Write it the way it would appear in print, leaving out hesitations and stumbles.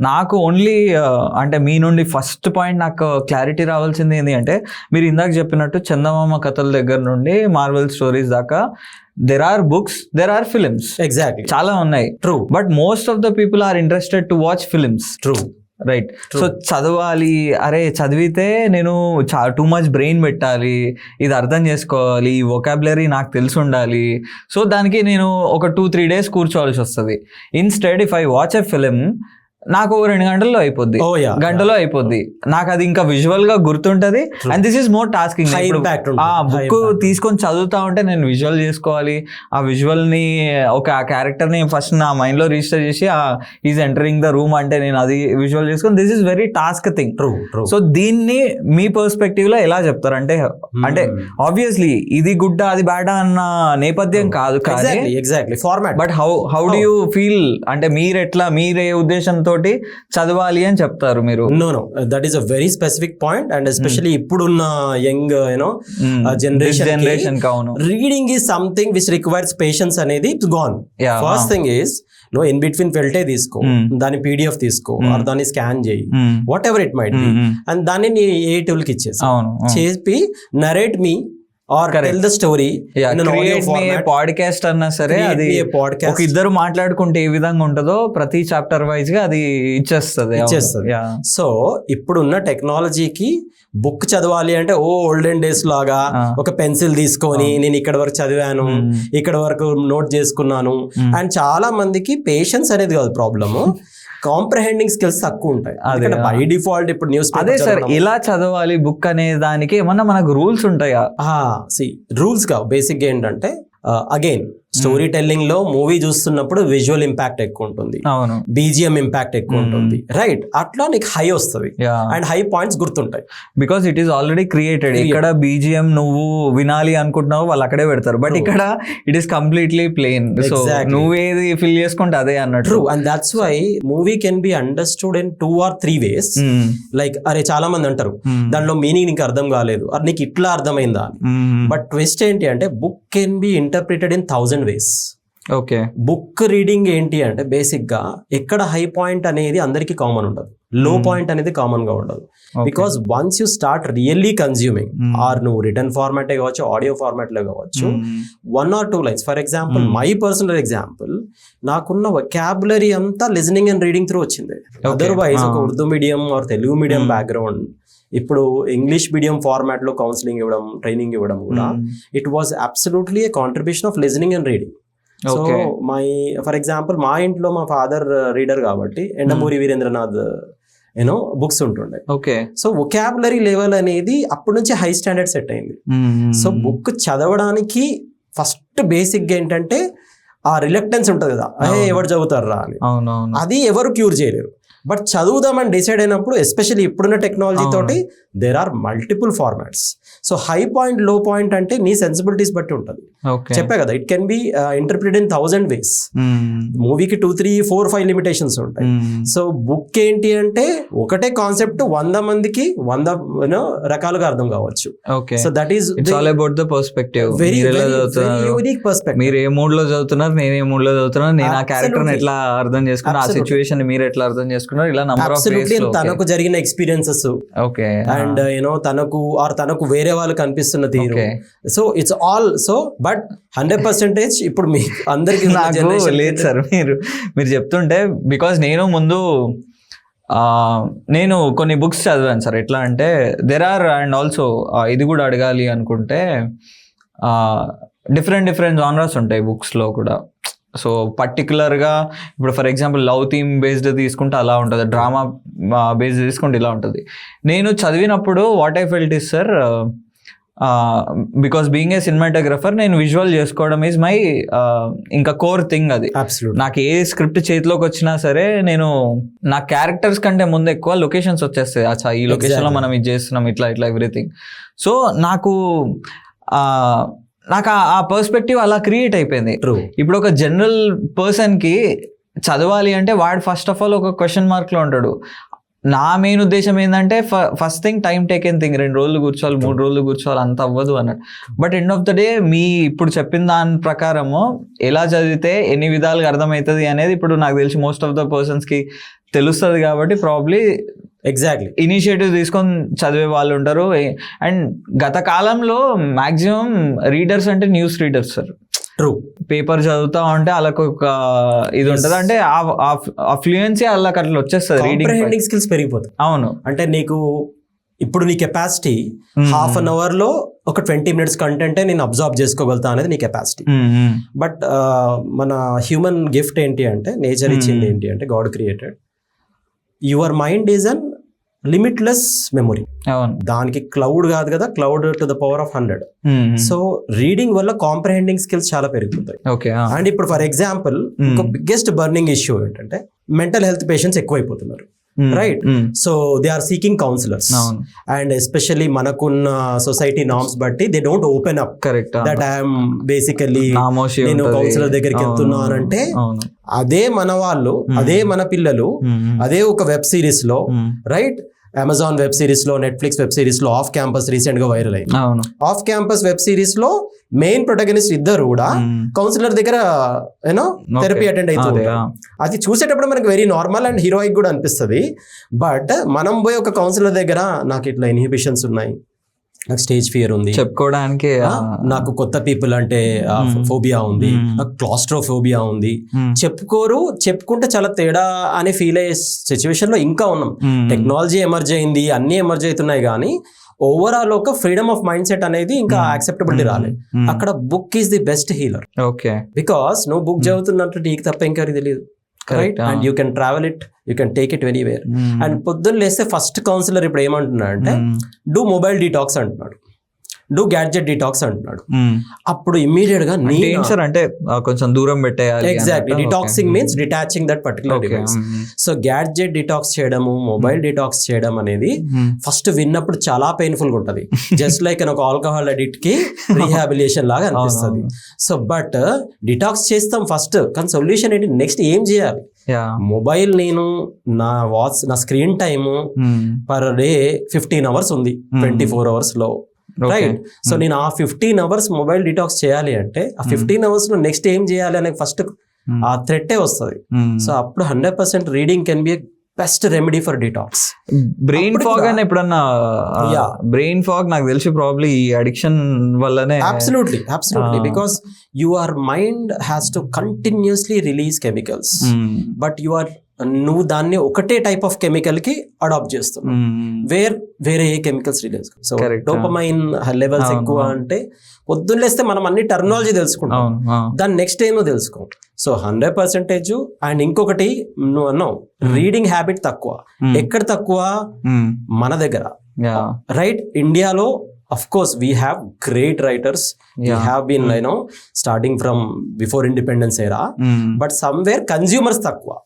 నాకు ఓన్లీ అంటే మీ నుండి ఫస్ట్ పాయింట్ నాకు క్లారిటీ రావాల్సింది ఏంటి అంటే, మీరు ఇందాక చెప్పినట్టు చందమామ కథల దగ్గర నుండి మార్వెల్ స్టోరీస్ దాకా there are books, there are films. Exactly. చాలా ఉన్నాయి. True. But most of the people are interested to watch films. True. Right. So చదవాలి, అరే చదివితే నేను టూ మచ్ బ్రెయిన్ పెట్టాలి, ఇది అర్థం చేసుకోవాలి, ఈ వొకాబులరీ నాకు తెలిసి ఉండాలి. సో దానికి నేను ఒక 2-3 days కూర్చోవాల్సి వస్తుంది. Instead if I watch a film, నాకు 2 గంటల్లో అయిపోద్ది, గంటలో అయిపోద్ది. నాకు అది ఇంకా విజువల్ గా గుర్తుంటది. And this is more tasking. ఆ బుక్ తీసుకొని చదువుతా ఉంటే నేను విజువల్ చేసుకోవాలి, ఆ విజువల్ ని ఒక క్యారెక్టర్ ని ఫస్ట్ నా మైండ్ లో రిజిస్టర్ చేసి ఈజ్ ఎంటరింగ్ ద రూమ్ అంటే నేను అది విజువల్ చేసుకొని, this is very task thing. So దీన్ని మీ పర్స్పెక్టివ్ లో ఎలా చెప్తారు అంటే, అంటే ఆబ్వియస్లీ ఇది గుడ్డా అది బ్యాడా అన్న నేపథ్యం కాదు, కానీ but how do you feel అంటే మీరే ఉద్దేశంతో తోటి చదవాలి అని చెప్తారు మీరు? No that is a very specific point. And especially ఇప్పుడున్న young generation reading is something which requires patience అనేది it's gone. First thing is in between ఫెల్టే తీసుకో, దాని PDF తీసుకో, దాన్ని స్కాన్ చేయి, whatever it might be, and దాన్ని నీ ఏ టూల్ కి ఇచ్చేసి చెప్పి narrate me or tell the story in an audio format. Podcast అన్నా సరే, అది ఒక ఇద్దరు మాట్లాడుకుంటే ఏ విధంగా ఉంటుందో ప్రతి చాప్టర్ వైజ్ గా అది ఇచ్చేస్తుంది. సో ఇప్పుడున్న టెక్నాలజీకి బుక్ చదవాలి అంటే ఓల్డెన్ డేస్ లాగా ఒక పెన్సిల్ తీసుకొని నేను ఇక్కడ వరకు చదివాను, ఇక్కడ వరకు నోట్ చేసుకున్నాను. అండ్ చాలా మందికి పేషెన్స్ అనేది కాదు ప్రాబ్లము, కాంప్రహెండింగ్ స్కిల్స్ తక్కువ ఉంటాయి. బై డిఫాల్ట్ ఇప్పుడు న్యూస్ అదే సార్, ఇలా చదవాలి బుక్ అనే దానికి ఏమన్నా మనకు రూల్స్ ఉంటాయా? రూల్స్ కావు. బేసిక్ ఏంటంటే అగైన్ స్టోరీ టెల్లింగ్ లో మూవీ చూస్తున్నప్పుడు విజువల్ ఇంపాక్ట్ ఎక్కువ ఉంటుంది, BGM ఇంపాక్ట్ ఎక్కువ ఉంటుంది, రైట్? అట్లా నీకు హై వస్తుంది అండ్ హై పాయింట్స్ గుర్తుంటాయి, because it is already created. ఇక్కడ BGM నువ్వు వినాలి అనుకుంటున్నావు, వాళ్ళు అక్కడే పెడతారు. బట్ ఇక్కడ it is completely plain, so నువ్వేది ఫిల్ చేసుకుంటే అదే అన్నట్టు. And that's why movie can be understood in 2 or 3 ways. Like అరే చాలా మంది అంటారు దాంట్లో మీనింగ్ నీకు అర్థం కాలేదు, అది నీకు ఇట్లా అర్థమైందా అని. బట్ ట్విస్ట్ ఏంటి అంటే book can be interpreted in 1000 ways. Okay. Book reading ఏంటి అంటే బేసిక్ గా ఎక్కడ హై పాయింట్ అనేది అందరికి కామన్ ఉండదు, లో పాయింట్ అనేది కామన్ గా ఉండదు. Because once you start really consuming, or నువ్వు రిటర్న్ ఫార్మాటే కావచ్చు, ఆడియో ఫార్మాట్ లో కావచ్చు, 1 or 2 lines. For example my personal example, నాకున్న వొకాబులరీ అంతా లిజనింగ్ అండ్ రీడింగ్ త్రూ వచ్చింది. అదర్వైజ్ ఒక Urdu medium or Telugu medium background, ఇప్పుడు ఇంగ్లీష్ మీడియం ఫార్మాట్ లో కౌన్సిలింగ్ ఇవ్వడం, ట్రైనింగ్ ఇవ్వడం కూడా it was absolutely a contribution of listening and reading. So for example మా ఇంట్లో మా ఫాదర్ రీడర్ కాబట్టి ఎండమూరి వీరేంద్రనాథ్ బుక్స్ ఉంటుండే. ఓకే. సో వొకాబులరీ లెవెల్ అనేది అప్పటి నుంచి హై స్టాండర్డ్ సెట్ అయింది. సో బుక్ చదవడానికి ఫస్ట్ బేసిక్ ఏంటంటే ఆ రిలక్టెన్స్ ఉంటుంది కదా, ఎవరు చదువుతారా అని, అది ఎవరు క్యూర్ చేయలేరు. బట్ చదువుదామని డిసైడ్ అయినప్పుడు, ఎస్పెషల్లీ ఇప్పుడున్న టెక్నాలజీ తోటి there are multiple formats. So high point, low point అంటే నీ సెన్సిబిలిటీస్ బట్టి ఉంటుంది. చెప్పా కదా, it can be interpreted in 1000 ways. మూవీకి 2, 3, 4, 5 లిమిటేషన్స్ ఉంటాయి. సో బుక్ ఏంటి అంటే ఒకటే కాన్సెప్ట్ 100 మందికి 100 రకాలుగా అర్థం కావచ్చు. So that is all about the perspective. Very unique perspective. మీరు ఏ మూడ్ లో చదువుతున్నారు, నేను ఏ మూడ్ లో చదువుతున్నాను, నేను ఆ క్యారెక్టర్ ఎట్లా అర్థం చేసుకున్నా, ఆ సిచ్యువేషన్ మీరు ఎట్లా అర్థం చేసుకున్నారు, ఇలా నంబర్ ఆఫ్ వేస్ లో తనకు జరిగిన ఎక్స్పీరియన్సెస్, ఓకే, అండ్ తనకు వేరే వాళ్ళు కనిపిస్తున్న తీరు. So it's all so but 100% ఇప్పుడు మీ అందరికి లేదు సార్. మీరు చెప్తుంటే, బికాస్ నేను ముందు నేను కొన్ని బుక్స్ చదివాను సార్. ఎట్లా అంటే దెర్ ఆర్, అండ్ ఆల్సో ఇది కూడా అడగాలి అనుకుంటే, డిఫరెంట్ జానర్స్ ఉంటాయి బుక్స్లో కూడా. సో పర్టికులర్గా ఇప్పుడు for example love theme based తీసుకుంటే అలా ఉంటుంది, డ్రామా బేస్డ్ తీసుకుంటే ఇలా ఉంటుంది. నేను చదివినప్పుడు what I felt is sir, because being a cinematographer, నేను విజువల్ చేసుకోవడం ఈజ్ మై ఇంకా కోర్ థింగ్. అది నాకు ఏ స్క్రిప్ట్ చేతిలోకి వచ్చినా సరే, నేను నా క్యారెక్టర్స్ కంటే ముందు ఎక్కువ లొకేషన్స్ వచ్చేస్తాయి. అచ్చా ఈ లొకేషన్లో మనం ఇది చేస్తున్నాం, ఇట్లా ఎవ్రీథింగ్. సో నాకు ఆ పర్స్పెక్టివ్ అలా క్రియేట్ అయిపోయింది. ఇప్పుడు ఒక జనరల్ పర్సన్ కి చదవాలి అంటే వాడు ఫస్ట్ ఆఫ్ ఆల్ ఒక క్వశ్చన్ మార్క్ లో ఉంటాడు, నా మెయిన్ ఉద్దేశం ఏంటంటే first thing time taken thing, 2 రోజులు కూర్చోవాలి, 3 రోజులు కూర్చోవాలి, అంత అవ్వదు అన్నట్టు. But end of the day మీ ఇప్పుడు చెప్పిన దాని ప్రకారము ఎలా చదివితే ఎన్ని విధాలుగా అర్థమవుతుంది అనేది ఇప్పుడు నాకు తెలిసి మోస్ట్ ఆఫ్ ద పర్సన్స్కి తెలుస్తుంది. కాబట్టి ప్రాబ్లీ ఎగ్జాక్ట్లీ ఇనిషియేటివ్ తీసుకొని చదివే వాళ్ళు ఉంటారు. అండ్ గత కాలంలో మాక్సిమం రీడర్స్ అంటే news readers sir. True. Paper చదువుతా ఉంటే వాళ్ళకి ఒక ఇది ఉంటుంది, అంటే ఆ ఫ్లూయెన్సీ వాళ్ళకి అట్లా వచ్చేస్తుంది. కాంప్రహెండింగ్ స్కిల్స్ పెరిగిపోతాయి. అవును. అంటే నీకు ఇప్పుడు నీ కెపాసిటీ హాఫ్ అన్ అవర్ లో ఒక 20 minutes కంటెంటే నేను అబ్జర్వ్ చేసుకోగలుగుతా అనేది నీ కెపాసిటీ. బట్ మన హ్యూమన్ గిఫ్ట్ ఏంటి అంటే, నేచర్ ఇచ్చింది ఏంటి అంటే, God created your mind is an limitless memory. అవును. దానికి క్లౌడ్ కాదు కదా, cloud to the power of 100. So reading వల్ల కాంప్రహెండింగ్ స్కిల్స్ చాలా పెరిగిపోతాయి. ఓకే. అండ్ ఇప్పుడు ఫర్ ఎగ్జాంపుల్ ఒక బిగ్గెస్ట్ బర్నింగ్ ఇష్యూ ఏంటంటే, మెంటల్ హెల్త్ పేషెంట్స్ ఎక్కువైపోతున్నారు, right? So they are seeking counsellors, and especially మనకున్న సొసైటీ నార్మ్స్ బట్టి they don't open up. Correct. That I'm basically నేను కౌన్సిలర్ దగ్గరికి వెళ్తున్నానంటే, అదే మన వాళ్ళు, అదే మన పిల్లలు, అదే ఒక వెబ్ సిరీస్ లో, రైట్? అమెజాన్ వెబ్ సిరీస్ లో, నెట్ఫ్లిక్స్ వెబ్ సిరీస్ లో ఆఫ్ క్యాంపస్ రీసెంట్ గా వైరల్ అయింది. ఆఫ్ క్యాంపస్ వెబ్ సిరీస్ లో మెయిన్ ప్రొటగనిస్ట్ ఇద్దరు కూడా కౌన్సిలర్ దగ్గర యూనో థెరపీ అటెండ్ అవుతుంది. అది చూసేటప్పుడు మనకి వెరీ నార్మల్ అండ్ హీరోయిక్ కూడా అనిపిస్తుంది. బట్ మనం పోయి ఒక కౌన్సిలర్ దగ్గర నాకు ఇట్లా ఇన్హిబిషన్స్ ఉన్నాయి, నాకు స్టేజ్ ఫియర్ ఉంది, చెప్పుకోవడానికి నాకు కొత్త పీపుల్ అంటే ఫోబియా ఉంది, నాకు క్లాస్ట్రోఫోబియా ఉంది, చెప్పుకుంటే చాలా తేడా అని ఫీల్ అయ్యే సిచ్యువేషన్ లో ఇంకా ఉన్నాం. టెక్నాలజీ ఎమర్జ్ అయింది, అన్ని ఎమర్జ్ అవుతున్నాయి, కానీ ఓవరాల్ ఒక ఫ్రీడమ్ ఆఫ్ మైండ్ సెట్ అనేది ఇంకా యాక్సెప్టబిలిటీ రాలేదు. అక్కడ book is the best healer. Okay. Because నువ్వు బుక్ చదువుతున్నట్టు నీకు తప్ప ఇంకెవరికి తెలియదు, right? And you can travel it, you can take it anywhere. And పొద్దున్న లేస్తే ఫస్ట్ కౌన్సిలర్ ఇప్పుడు ఏమంటున్నాడు అంటే, డూ మొబైల్ డీటాక్స్ అంటున్నాడు, డూ గ్యాడ్జెట్ డీటాక్స్ అంటున్నాడు. అప్పుడు ఇమ్మీడియట్ గా అంటే కొంచెం దూరం పెట్టేయాలి. Exactly. Detoxing means detaching that particular device. So gadget detox చేయడము, మొబైల్ డిటాక్స్ చేయడం అనేది ఫస్ట్ విన్నప్పుడు చాలా పెయిన్ఫుల్ గా ఉంటది. జస్ట్ లైక్ ఒక ఆల్కహాల్ అడిక్ట్ కి రీహాబిలిటేషన్ లాగా అనిపిస్తుంది. సో బట్ డిటాక్స్ చేస్తాం ఫస్ట్, కానీ సొల్యూషన్ ఏంటి, నెక్స్ట్ ఏం చేయాలి? మొబైల్ నేను నా screen time per day 15 hours ఉంది 24 hours లో, రైట్? సో నేను ఆ 15 hours మొబైల్ డిటాక్స్ చేయాలి అంటే, ఆ 15 hours లో నెక్స్ట్ ఏం చేయాలి అనే ఫస్ట్ ఆ థ్రెట్టే వస్తుంది. సో అప్పుడు 100% reading can be best remedy for detox. Brain fog అని ఎప్పుడన్నా, బ్రెయిన్ ఫాగ్ నాకు తెలిసి ప్రాబ్లీ ఈ అడిక్షన్ వల్లనే. Absolutely, because your mind has to continuously release chemicals, but నువ్వు దాన్ని ఒకటే టైప్ ఆఫ్ కెమికల్ కి అడాప్ట్ చేస్తున్నావు, వేరే ఏ chemicals release. So dopamine levels ఎక్కువ అంటే పొద్దున్న లేస్తే మనం అన్ని టెర్మినాలజీ తెలుసుకుంటాం, దాని నెక్స్ట్ ఏమో తెలుసుకో. సో 100%. అండ్ ఇంకొకటి నువ్వు అన్నావు రీడింగ్ హ్యాబిట్ తక్కువ. ఎక్కడ తక్కువ? మన దగ్గర, రైట్? ఇండియాలో of course we have great writers. We have been starting from before independence era, but somewhere consumers తక్కువ.